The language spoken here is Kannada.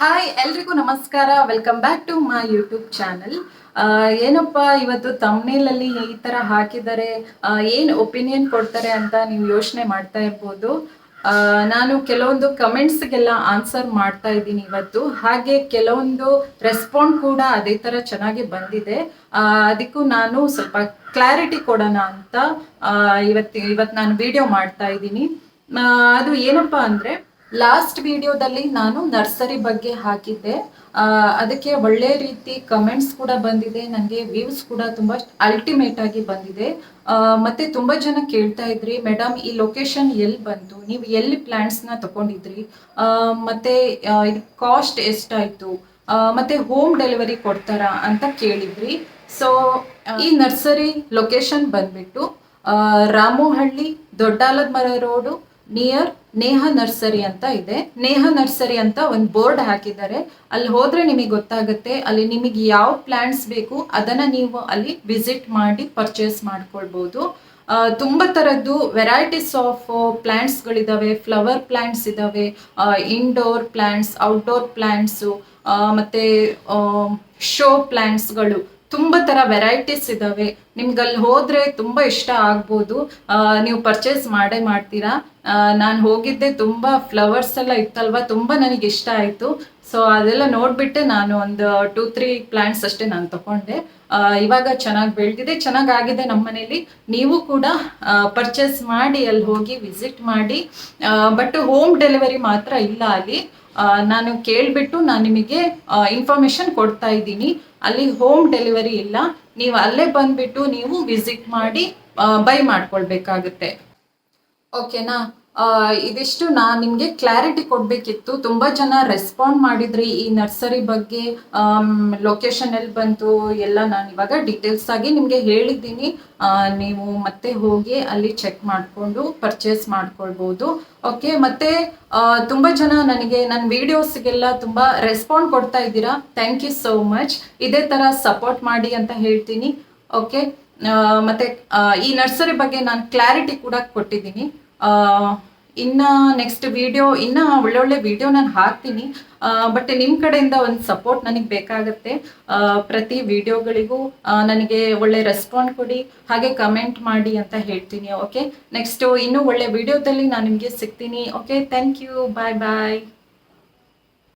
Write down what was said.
ಹಾಯ್ ಎಲ್ರಿಗೂ ನಮಸ್ಕಾರ. Welcome back to my YouTube channel. ಏನಪ್ಪ ಇವತ್ತು ತಮ್ನೇಲಲ್ಲಿ ಈ ಥರ ಹಾಕಿದ್ದಾರೆ, ಏನು ಒಪಿನಿಯನ್ ಕೊಡ್ತಾರೆ ಅಂತ ನೀವು ಯೋಚನೆ ಮಾಡ್ತಾ ಇರ್ಬೋದು. ನಾನು ಕೆಲವೊಂದು ಕಮೆಂಟ್ಸ್ಗೆಲ್ಲ ಆನ್ಸರ್ ಮಾಡ್ತಾ ಇದ್ದೀನಿ ಇವತ್ತು. ಹಾಗೆ ಕೆಲವೊಂದು ರೆಸ್ಪಾಂಡ್ ಕೂಡ ಅದೇ ಥರ ಚೆನ್ನಾಗಿ ಬಂದಿದೆ. ಅದಕ್ಕೂ ನಾನು ಸ್ವಲ್ಪ ಕ್ಲಾರಿಟಿ ಕೊಡೋಣ ಅಂತ ಇವತ್ತು ನಾನು ವಿಡಿಯೋ ಮಾಡ್ತಾ ಇದ್ದೀನಿ. ಅದು ಏನಪ್ಪ ಅಂದರೆ, ಲಾಸ್ಟ್ ವಿಡಿಯೋದಲ್ಲಿ ನಾನು ನರ್ಸರಿ ಬಗ್ಗೆ ಹಾಕಿದ್ದೆ. ಅದಕ್ಕೆ ಒಳ್ಳೆ ರೀತಿ ಕಮೆಂಟ್ಸ್ ಕೂಡ ಬಂದಿದೆ, ನನಗೆ ವ್ಯೂಸ್ ಕೂಡ ತುಂಬ ಅಲ್ಟಿಮೇಟ್ ಆಗಿ ಬಂದಿದೆ. ಮತ್ತೆ ತುಂಬ ಜನ ಕೇಳ್ತಾ ಇದ್ರಿ, ಮೇಡಮ್ ಈ ಲೊಕೇಶನ್ ಎಲ್ಲಿ ಬಂತು, ನೀವು ಎಲ್ಲಿ ಪ್ಲಾಂಟ್ಸ್ನ ತಗೊಂಡಿದ್ರಿ, ಮತ್ತೆ ಇದು ಕಾಸ್ಟ್ ಎಷ್ಟಾಯಿತು, ಮತ್ತೆ ಹೋಮ್ ಡೆಲಿವರಿ ಕೊಡ್ತಾರಾ ಅಂತ ಕೇಳಿದ್ರಿ. ಸೊ ಈ ನರ್ಸರಿ ಲೊಕೇಶನ್ ಬಂದ್ಬಿಟ್ಟು ರಾಮೋಹಳ್ಳಿ ದೊಡ್ಡಾಲದ ಮರ ರೋಡು ನಿಯರ್ ನೇಹ ನರ್ಸರಿ ಅಂತ ಇದೆ. ನೇಹ ನರ್ಸರಿ ಅಂತ ಒಂದು ಬೋರ್ಡ್ ಹಾಕಿದ್ದಾರೆ. ಅಲ್ಲಿ ಹೋದ್ರೆ ನಿಮಗೆ ಗೊತ್ತಾಗುತ್ತೆ. ಅಲ್ಲಿ ನಿಮಗೆ ಯಾವ ಪ್ಲಾಂಟ್ಸ್ ಬೇಕು ಅದನ್ನ ನೀವು ಅಲ್ಲಿ ವಿಸಿಟ್ ಮಾಡಿ ಪರ್ಚೇಸ್ ಮಾಡ್ಕೊಳ್ಬಹುದು. ತುಂಬ ಥರದ್ದು ವೆರೈಟೀಸ್ ಆಫ್ ಪ್ಲಾಂಟ್ಸ್ಗಳಿದ್ದಾವೆ. ಫ್ಲವರ್ ಪ್ಲಾಂಟ್ಸ್ ಇದ್ದಾವೆ, ಇಂಡೋರ್ ಪ್ಲಾಂಟ್ಸ್, ಔಟ್ಡೋರ್ ಪ್ಲಾಂಟ್ಸು, ಮತ್ತೆ ಶೋ ಪ್ಲಾಂಟ್ಸ್ಗಳು, ತುಂಬ ಥರ ವೆರೈಟೀಸ್ ಇದ್ದಾವೆ. ನಿಮ್ಗೆ ಅಲ್ಲಿ ಹೋದರೆ ತುಂಬ ಇಷ್ಟ ಆಗ್ಬೋದು. ನೀವು ಪರ್ಚೇಸ್ ಮಾಡೇ ಮಾಡ್ತೀರಾ. ನಾನು ಹೋಗಿದ್ದೆ, ತುಂಬ ಫ್ಲವರ್ಸ್ ಎಲ್ಲ ಇತ್ತಲ್ವ, ತುಂಬ ನನಗೆ ಇಷ್ಟ ಆಯಿತು. ಸೊ ಅದೆಲ್ಲ ನೋಡಿಬಿಟ್ಟೆ ನಾನು ಒಂದು 2-3 ಪ್ಲಾಂಟ್ಸ್ ಅಷ್ಟೇ ನಾನು ತಗೊಂಡೆ. ಇವಾಗ ಚೆನ್ನಾಗಿ ಬೆಳೆದಿದೆ, ಚೆನ್ನಾಗಾಗಿದೆ ನಮ್ಮ ಮನೇಲಿ. ನೀವು ಕೂಡ ಪರ್ಚೇಸ್ ಮಾಡಿ ಅಲ್ಲಿ ಹೋಗಿ ವಿಸಿಟ್ ಮಾಡಿ. ಬಟ್ ಹೋಮ್ ಡೆಲಿವರಿ ಮಾತ್ರ ಇಲ್ಲ ಅಲ್ಲಿ. ನಾನು ಕೇಳಿಬಿಟ್ಟು ನಾನು ನಿಮಗೆ ಇನ್ಫಾರ್ಮೇಷನ್ ಕೊಡ್ತಾ ಇದ್ದೀನಿ. ಅಲ್ಲಿ ಹೋಮ್ ಡೆಲಿವರಿ ಇಲ್ಲ. ನೀವು ಅಲ್ಲೇ ಬಂದ್ಬಿಟ್ಟು ನೀವು ವಿಸಿಟ್ ಮಾಡಿ ಬೈ ಮಾಡ್ಕೊಳ್ಬೇಕಾಗುತ್ತೆ. ಓಕೆನಾ? ಇದಿಷ್ಟು ನಾನು ನಿಮಗೆ ಕ್ಲಾರಿಟಿ ಕೊಡಬೇಕಿತ್ತು. ತುಂಬ ಜನ ರೆಸ್ಪಾಂಡ್ ಮಾಡಿದ್ರಿ ಈ ನರ್ಸರಿ ಬಗ್ಗೆ. ಲೊಕೇಶನ್ ಎಲ್ಲಿ ಬಂತು ಎಲ್ಲ ನಾನು ಇವಾಗ ಡೀಟೇಲ್ಸ್ ಆಗಿ ನಿಮಗೆ ಹೇಳಿದ್ದೀನಿ. ನೀವು ಮತ್ತೆ ಹೋಗಿ ಅಲ್ಲಿ ಚೆಕ್ ಮಾಡಿಕೊಂಡು ಪರ್ಚೇಸ್ ಮಾಡ್ಕೊಳ್ಬೋದು. ಓಕೆ, ಮತ್ತೆ ತುಂಬ ಜನ ನನಗೆ ನನ್ನ ವೀಡಿಯೋಸ್ಗೆಲ್ಲ ತುಂಬ ರೆಸ್ಪಾಂಡ್ ಕೊಡ್ತಾ ಇದ್ದೀರಾ. Thank you so much. ಇದೇ ಥರ ಸಪೋರ್ಟ್ ಮಾಡಿ ಅಂತ ಹೇಳ್ತೀನಿ. ಓಕೆ, ಮತ್ತೆ ಈ ನರ್ಸರಿ ಬಗ್ಗೆ ನಾನು ಕ್ಲಾರಿಟಿ ಕೂಡ ಕೊಟ್ಟಿದ್ದೀನಿ. ಇನ್ನು ನೆಕ್ಸ್ಟ್ ವಿಡಿಯೋ ಇನ್ನು ಒಳ್ಳೊಳ್ಳೆ ವಿಡಿಯೋ ನಾನು ಹಾಕ್ತೀನಿ. ಬಟ್ ನಿಮ್ಮ ಕಡೆಯಿಂದ ಒಂದು ಸಪೋರ್ಟ್ ನನಗೆ ಬೇಕಾಗುತ್ತೆ. ಪ್ರತಿ ವಿಡಿಯೋಗಳಿಗೂ ನನಗೆ ಒಳ್ಳೆ ರೆಸ್ಪಾಂಡ್ ಕೊಡಿ, ಹಾಗೆ ಕಮೆಂಟ್ ಮಾಡಿ ಅಂತ ಹೇಳ್ತೀನಿ. ಓಕೆ, ನೆಕ್ಸ್ಟು ಇನ್ನೂ ಒಳ್ಳೆ ವಿಡಿಯೋದಲ್ಲಿ ನಾನು ನಿಮಗೆ ಸಿಗ್ತೀನಿ. Okay, thank you, bye bye.